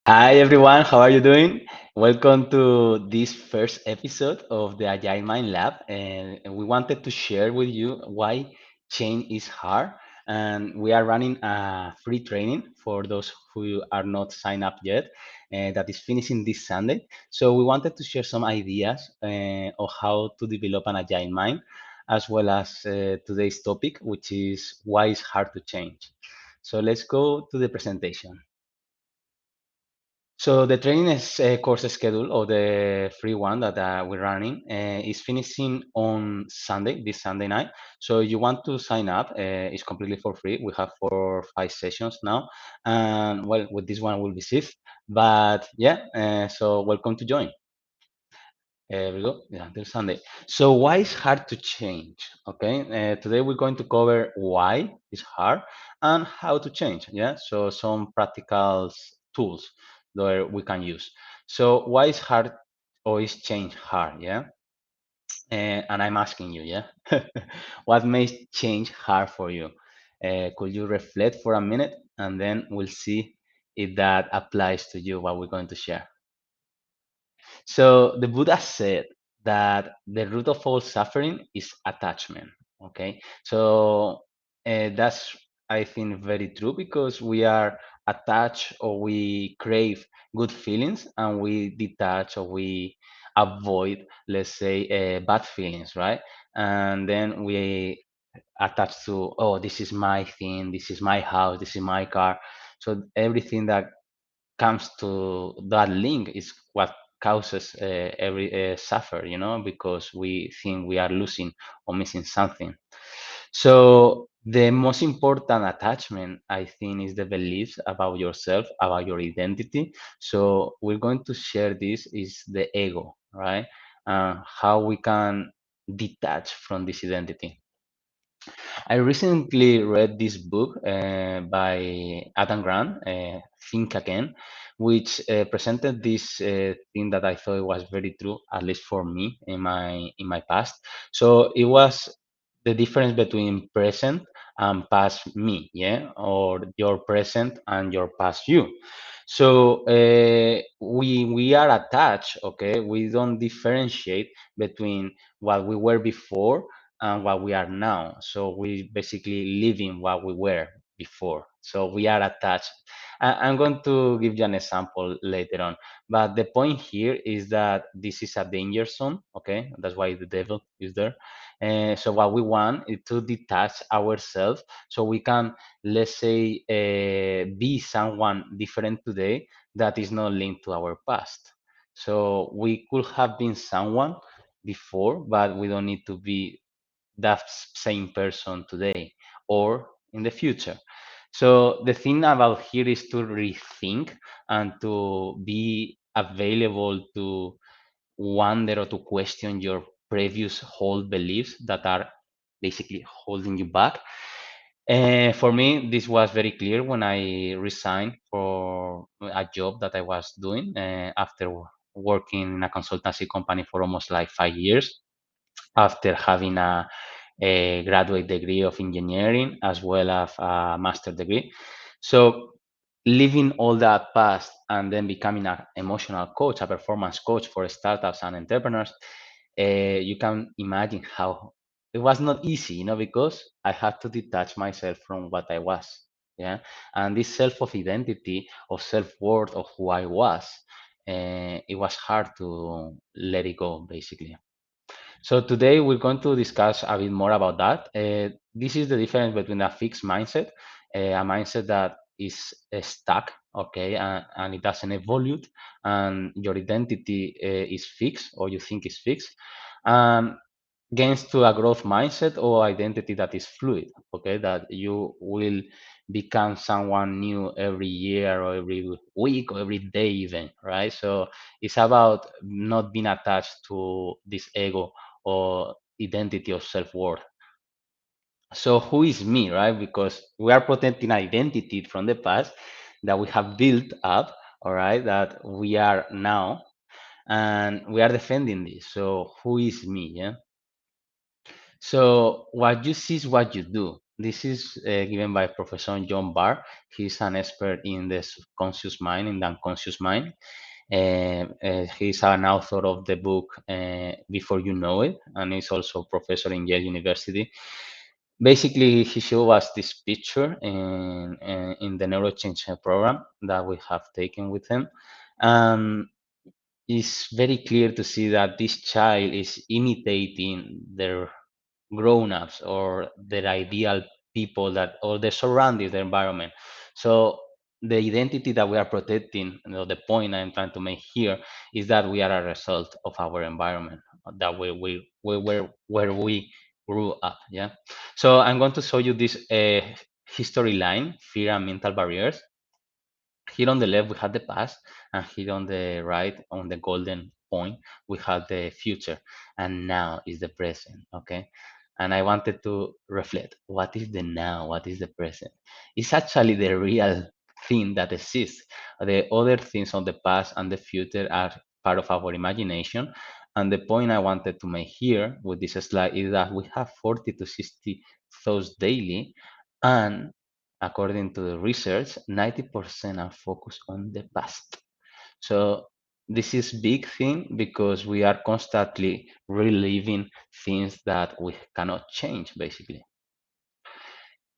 Hi everyone, how are you doing? Welcome to this first episode of the Agile Mind Lab. And we wanted to share with you why change is hard. And we are running a free training for those who are not signed up yet, that is finishing this Sunday. So we wanted to share some ideas of how to develop an Agile mind, as well as today's topic, which is why it's hard to change. So let's go to the presentation. So the training is course schedule or the free one that we're running is finishing on Sunday, this Sunday night. So you want to sign up, it's completely for free. We have 4 or 5 sessions now, and well, with this one will be fifth. But yeah, so welcome to join. We go, yeah, until Sunday. So why is hard to change? Okay, today we're going to cover why it's hard and how to change. Yeah, so some practical tools that we can use. So why is hard or is change hard? Yeah, and I'm asking you, yeah, what makes change hard for you? Could you reflect for a minute and then we'll see if that applies to you what we're going to share. So the Buddha said that the root of all suffering is attachment. Okay, so that's I think very true because we are attached or we crave good feelings and we detach or we avoid, let's say, bad feelings, right? And then we attach to, oh, this is my thing, this is my house, this is my car. So everything that comes to that link is what causes every suffer, because we think we are losing or missing something. So the most important attachment, I think, is the beliefs about yourself, about your identity. So we're going to share this is the ego, right? How we can detach from this identity. I recently read this book by Adam Grant, Think Again, which presented this thing that I thought was very true, at least for me in my past. So it was the difference between present and past me, yeah, or your present and your past you. So we are attached, okay. We don't differentiate between what we were before and what we are now. So we basically living what we were before. So we are attached. I'm going to give you an example later on. But the point here is that this is a danger zone. Okay, that's why the devil is there. And so what we want is to detach ourselves so we can, let's say, be someone different today that is not linked to our past. So we could have been someone before, but we don't need to be that same person today or in the future. So the thing about here is to rethink and to be available to wonder or to question your previous hold beliefs that are basically holding you back. For me, this was very clear when I resigned for a job that I was doing after working in a consultancy company for almost like 5 years after having a graduate degree of engineering as well as a master degree. So leaving all that past and then becoming an emotional coach, a performance coach for startups and entrepreneurs, you can imagine how it was not easy, because I had to detach myself from what I was. Yeah. And this self of identity or self worth of who I was, it was hard to let it go, basically. So today we're going to discuss a bit more about that. This is the difference between a fixed mindset, a mindset that is stuck, okay, and it doesn't evolve, and your identity is fixed or you think is fixed, um, against to a growth mindset or identity that is fluid, okay, that you will become someone new every year or every week or every day even, right? So it's about not being attached to this ego or identity of self-worth. So who is me, right? Because we are protecting identity from the past that we have built up, all right, that we are now, and we are defending this. So who is me? Yeah. So what you see is what you do. This is given by Professor John Barr. He's an expert in the subconscious mind, in the unconscious mind. He's an author of the book Before You Know It, and he's also a professor in Yale University. Basically, he showed us this picture in the neurochange program that we have taken with him. And it's very clear to see that this child is imitating their grown-ups or their ideal people that or their surroundings, their environment. So the identity that we are protecting, the point I'm trying to make here is that we are a result of our environment, that we were where we grew up. Yeah. So I'm going to show you this history line, fear and mental barriers. Here on the left, we have the past, and here on the right, on the golden point, we have the future, and now is the present. Okay, and I wanted to reflect: what is the now? What is the present? It's actually the real thing that exists. The other things on the past and the future are part of our imagination. And the point I wanted to make here with this slide is that we have 40 to 60 thoughts daily, and according to the research, 90% are focused on the past. So this is big thing because we are constantly reliving things that we cannot change, basically.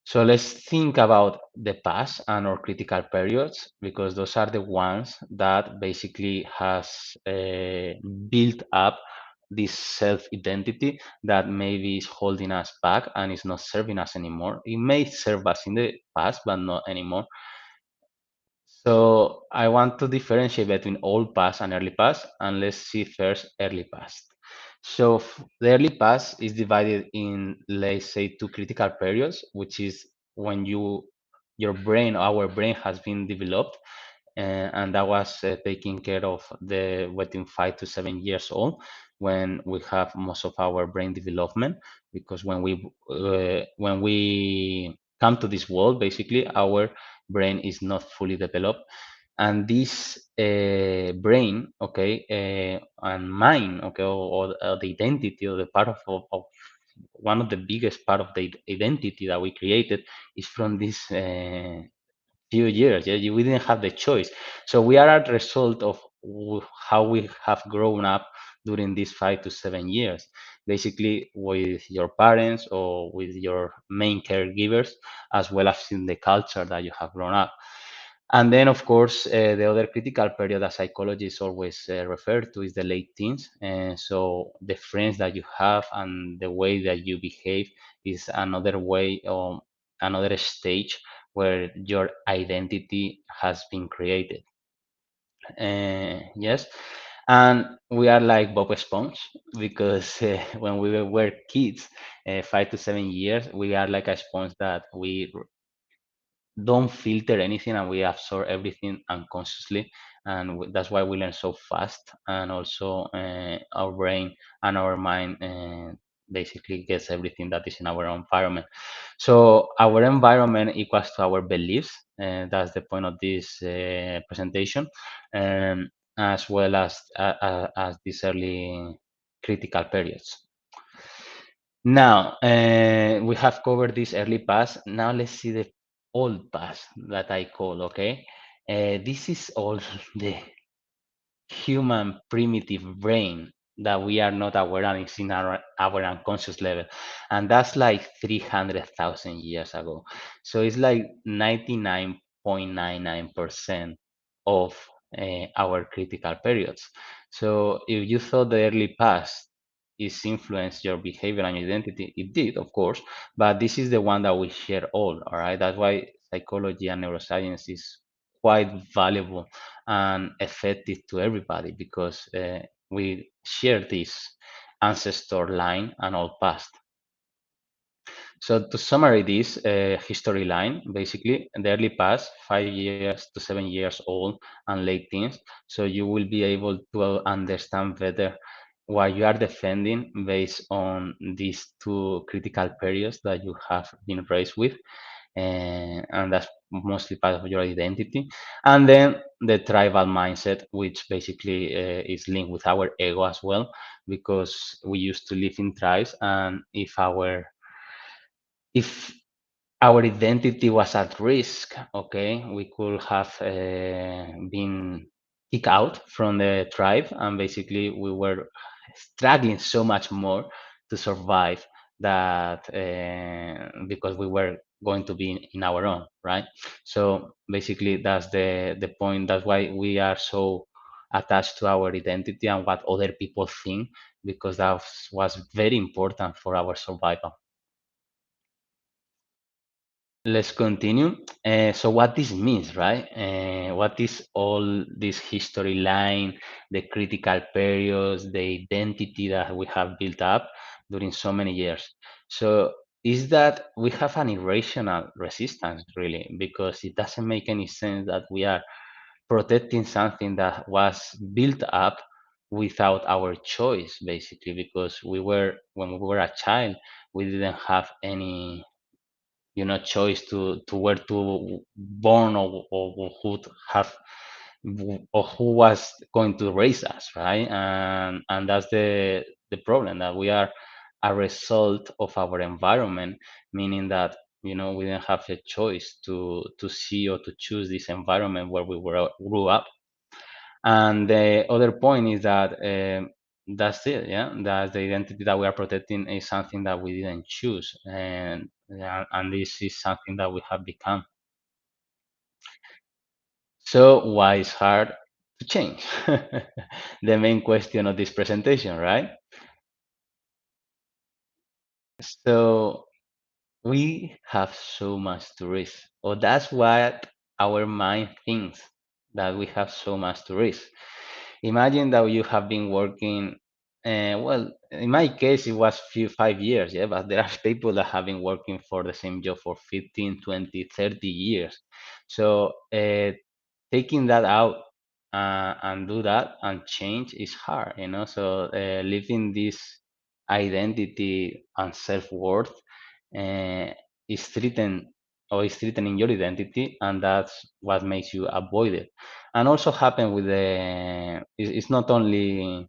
So let's think about the past and our critical periods because those are the ones that basically has built up this self-identity that maybe is holding us back and is not serving us anymore. It may serve us in the past, but not anymore. So I want to differentiate between old past and early past, and let's see first early past. So the early past is divided in, let's say, two critical periods, which is when your brain, our brain has been developed, and that was taking care of the within 5 to 7 years old when we have most of our brain development because when we come to this world basically our brain is not fully developed and this brain okay and mind okay or the identity or the part of one of the biggest part of the identity that we created is from this few years. Yeah, we didn't have the choice. So we are a result of how we have grown up during these 5 to 7 years, basically with your parents or with your main caregivers, as well as in the culture that you have grown up. And then, of course, the other critical period that psychologists always refer to is the late teens. And so the friends that you have and the way that you behave is another way or another stage where your identity has been created. Yes. And we are like Bob Esponge because when we were kids, 5 to 7 years, we are like a sponge that we don't filter anything and we absorb everything unconsciously and that's why we learn so fast and also our brain and our mind basically gets everything that is in our environment so our environment equals to our beliefs and that's the point of this presentation um, as well as these early critical periods. Now, we have covered this early past. Now let's see the old past that I call, okay? This is all the human primitive brain that we are not aware and it's in our unconscious level. And that's like 300,000 years ago. So it's like 99.99% of our critical periods. So if you thought the early past is influenced your behavior and identity, it did, of course, but this is the one that we share all right? That's why psychology and neuroscience is quite valuable and effective to everybody because we share this ancestor line and all past. So to summarize this history line, basically the early past, 5 years to 7 years old and late teens, so you will be able to understand better what you are defending based on these two critical periods that you have been raised with and that's mostly part of your identity. And then the tribal mindset, which basically is linked with our ego as well, because we used to live in tribes, and if our identity was at risk. Okay, we could have been kicked out from the tribe, and basically we were struggling so much more to survive that because we were going to be in our own, right? So basically that's the point. That's why we are so attached to our identity and what other people think, because that was very important for our survival. Let's continue. So, what this means, right? What is all this history line, the critical periods, the identity that we have built up during so many years? So, is that we have an irrational resistance, really, because it doesn't make any sense that we are protecting something that was built up without our choice, basically, because when we were a child, we didn't have any choice to where to born, or who to have, or who was going to raise us, right? And that's the problem, that we are a result of our environment, meaning that we didn't have a choice to see or to choose this environment where we grew up. And the other point is that that's it, yeah. That the identity that we are protecting is something that we didn't choose, and yeah, and this is something that we have become. So why is hard to change? The main question of this presentation, right? So we have so much to risk, or that's what our mind thinks, that we have so much to risk. Imagine that you have been working, well, in my case, it was 5 years, yeah, but there are people that have been working for the same job for 15, 20, 30 years. So taking that out and do that and change is hard, So living this identity and self-worth uh, is threatened, or is threatening your identity, and that's what makes you avoid it. And also happen with it's not only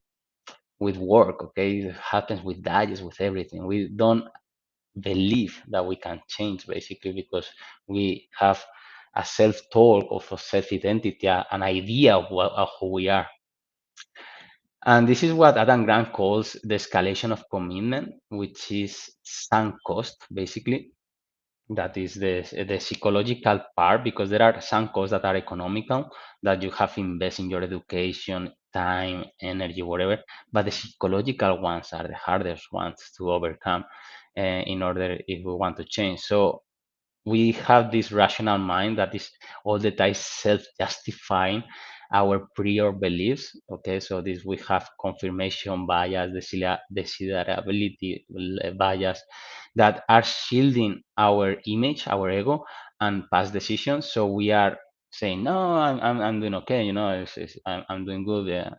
with work, okay? It happens with diets, with everything. We don't believe that we can change, basically, because we have a self-talk of a self-identity, an idea of who we are. And this is what Adam Grant calls the escalation of commitment, which is sunk cost, basically. That is the psychological part, because there are some costs that are economical, that you have to invest in your education, time, energy, whatever. But the psychological ones are the hardest ones to overcome, in order if we want to change. So we have this rational mind that is all the time self-justifying our prior beliefs. Okay, so this we have confirmation bias, desirability bias, that are shielding our image, our ego, and past decisions. So we are saying, no, I'm doing okay, I'm doing good. Yeah,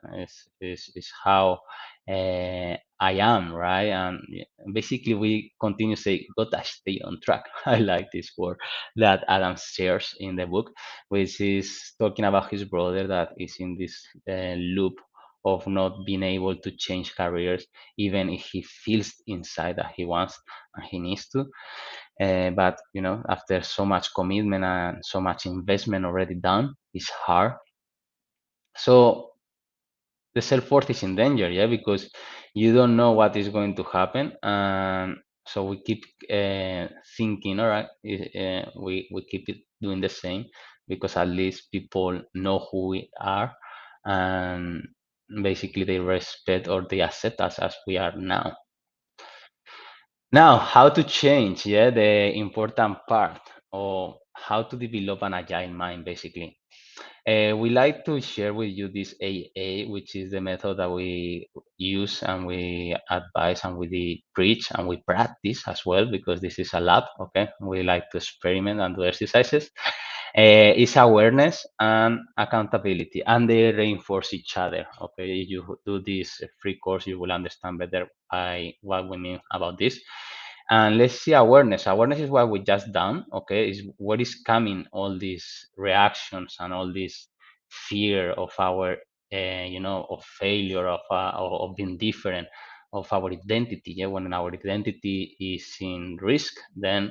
it's how I am, right? And yeah, basically, we continue to say, gotta stay on track. I like this word that Adam shares in the book, which is talking about his brother that is in this loop of not being able to change careers, even if he feels inside that he wants and he needs to. But after so much commitment and so much investment already done, it's hard. So the self-worth is in danger, yeah, because you don't know what is going to happen. And so we keep thinking, all right, we keep it doing the same, because at least people know who we are, and basically they respect or they accept us as we are now. Now, how to change, yeah, the important part, or how to develop an agile mind, basically. We like to share with you this AA, which is the method that we use and we advise and we preach and we practice as well, because this is a lab. Okay, we like to experiment and do exercises. It's awareness and accountability, and they reinforce each other. Okay, if you do this free course, you will understand better what we mean about this. And let's see awareness. Awareness is what we just done. Okay, is what is coming, all these reactions and all this fear of our, of failure, of being different, of our identity. Yeah, when our identity is in risk, then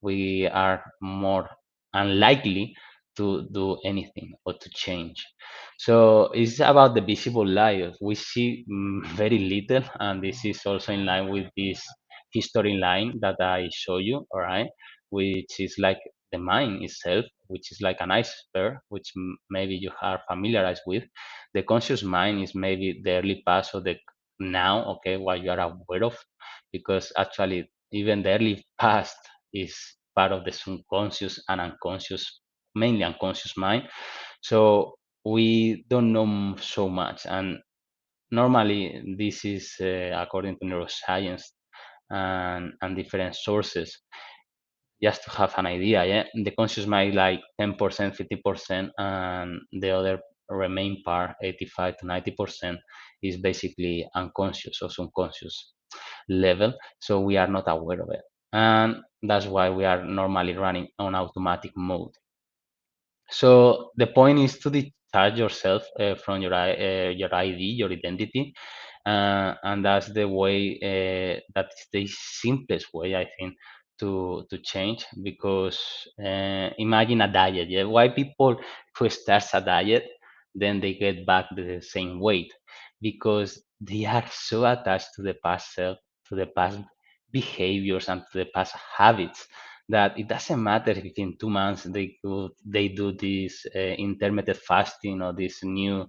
we are more unlikely to do anything or to change. So it's about the visible light. We see very little, and this is also in line with this history line that I show you, all right, which is like the mind itself, which is like an iceberg, which maybe you are familiarized with. The conscious mind is maybe the early past or the now, okay, what you are aware of, because actually even the early past is part of the subconscious and unconscious, mainly unconscious mind. So we don't know so much, and normally this is according to neuroscience and different sources. Just to have an idea, yeah, the conscious mind like 10%, 50%, and the other remain part 85 to 90% is basically unconscious or subconscious level, so we are not aware of it, and that's why we are normally running on automatic mode. So the point is to detach yourself from your ID, your identity, and that's the way. That's the simplest way, I think, to change. Because imagine a diet. Yeah, why people who starts a diet then they get back the same weight, because they are so attached to the past self, to the past behaviors, and to the past habits, that it doesn't matter if in 2 months they do this intermittent fasting or these new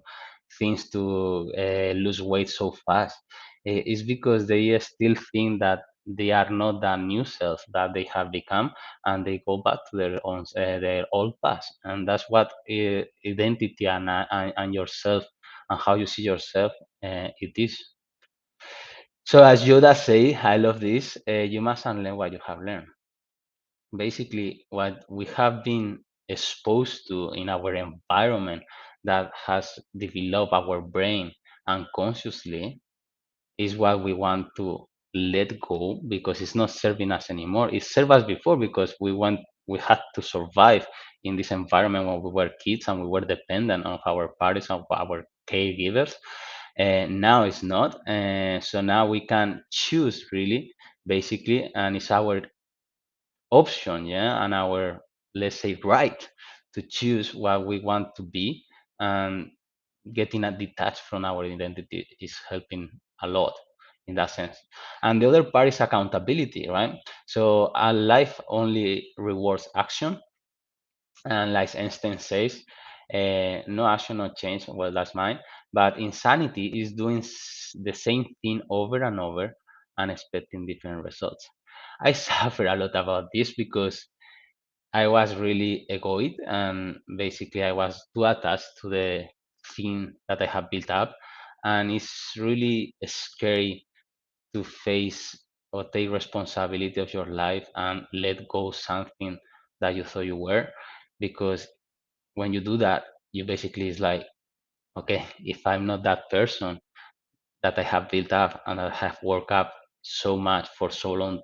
things to lose weight so fast. It's because they still think that they are not that new self that they have become, and they go back to their old past, and that's what identity and yourself and how you see yourself it is. So as Yoda say, I love this. You must unlearn what you have learned. Basically what we have been exposed to in our environment that has developed our brain unconsciously is what we want to let go, because it's not serving us anymore. It served us before because we had to survive in this environment when we were kids and we were dependent on our parents, of our caregivers. Now it's not, so now we can choose really, basically, and it's our option, yeah, and our, let's say, right to choose what we want to be. And getting a detached from our identity is helping a lot in that sense. And the other part is accountability, right? So a life only rewards action, and like Einstein says, no action, no change. Well, that's mine. But insanity is doing the same thing over and over and expecting different results. I suffer a lot about this because I was really egoic, and basically I was too attached to the thing that I have built up, and it's really scary to face or take responsibility of your life and let go something that you thought you were, because when you do that, you basically is like, okay, if I'm not that person that I have built up and I have worked up so much for so long,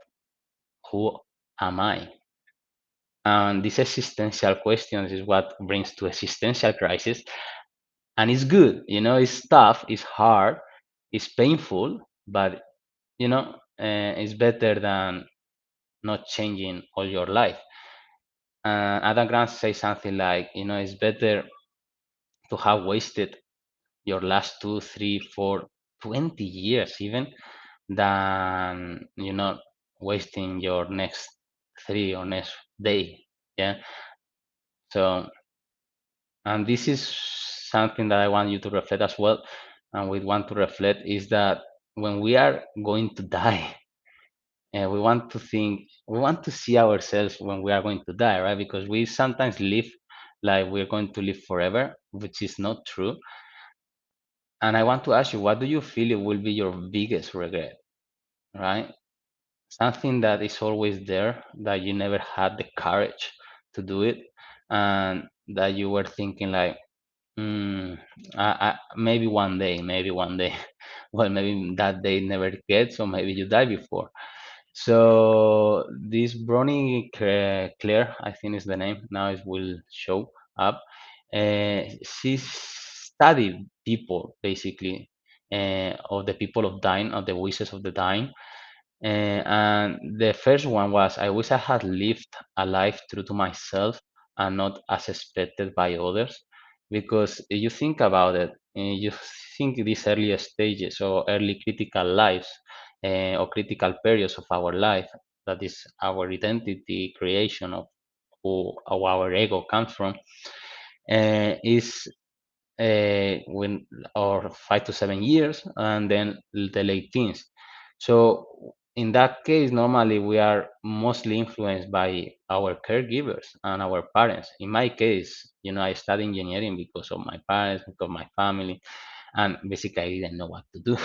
who am I? And these existential questions is what brings to existential crisis. And it's good, it's tough, it's hard, it's painful, but it's better than not changing all your life. Adam Grant says something like, it's better to have wasted your last 2, 3, 4, 20 years even, than wasting your next 3 or next day. Yeah. So, and this is something that I want you to reflect as well, and we want to reflect is that when we are going to die, we want to see ourselves when we are going to die, right? Because we sometimes live like we're going to live forever, which is not true. And I want to ask you, what do you feel it will be your biggest regret, right? Something that is always there that you never had the courage to do it, and that you were thinking like, maybe one day, maybe one day. Well, maybe that day never gets, or maybe you die before. So this Bronnie Claire, I think is the name. Now it will show up. She studied people basically, of the people of dying, of the wishes of the dying, And the first one was, I wish I had lived a life true to myself and not as expected by others. Because you think about it, you think these early stages or early critical lives or critical periods of our life, that is our identity creation of who our ego comes from, is when or 5 to 7 years, and then the late teens. So in that case, normally we are mostly influenced by our caregivers and our parents. In my case, I studied engineering because of my parents, because of my family, and basically I didn't know what to do.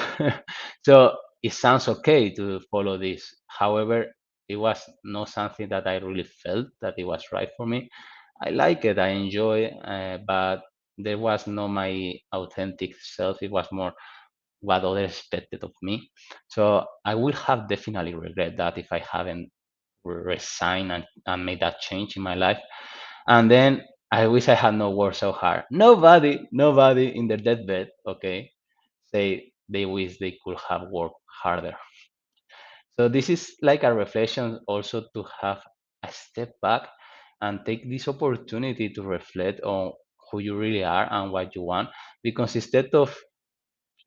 So it sounds okay to follow this. However, it was not something that I really felt that it was right for me. I like it, I enjoy, but there was no my authentic self. It was more what others expected of me. So I would have definitely regret that if I haven't resigned and made that change in my life. And then I wish I had not worked so hard. Nobody in their deathbed, okay, say they wish they could have worked harder. So this is like a reflection also to have a step back and take this opportunity to reflect on who you really are and what you want. Because instead of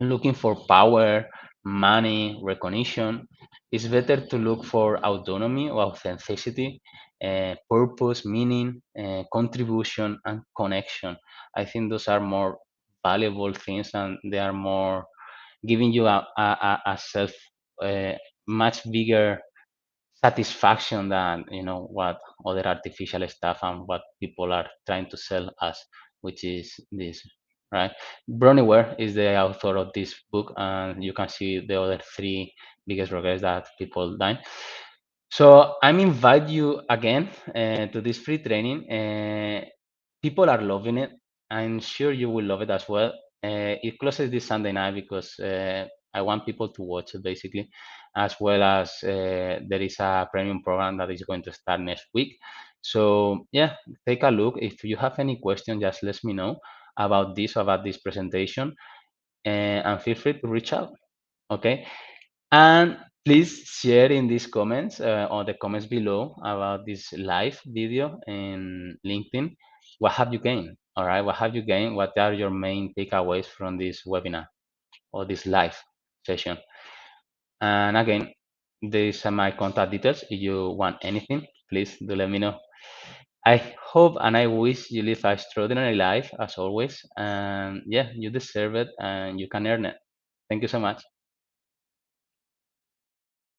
looking for power, money, recognition, it's better to look for autonomy or authenticity, purpose, meaning, contribution, and connection. I think those are more valuable things, and they are more giving you a self, uh, much bigger satisfaction than what other artificial stuff and what people are trying to sell us, which is this, right? Bronnie Ware is the author of this book, and you can see the other three biggest regrets that people die. So I'm invite you again to this free training. People are loving it. I'm sure you will love it as well. It closes this Sunday night because I want people to watch it basically, as well as there is a premium program that is going to start next week. So yeah, take a look. If you have any question, just let me know about this presentation, and feel free to reach out. Okay, and please share in these comments or the comments below about this live video in LinkedIn. What have you gained? All right, what have you gained? What are your main takeaways from this webinar or this live session? And again, these are my contact details. If you want anything, please do let me know. I hope and I wish you live an extraordinary life as always. And yeah, you deserve it and you can earn it. Thank you so much.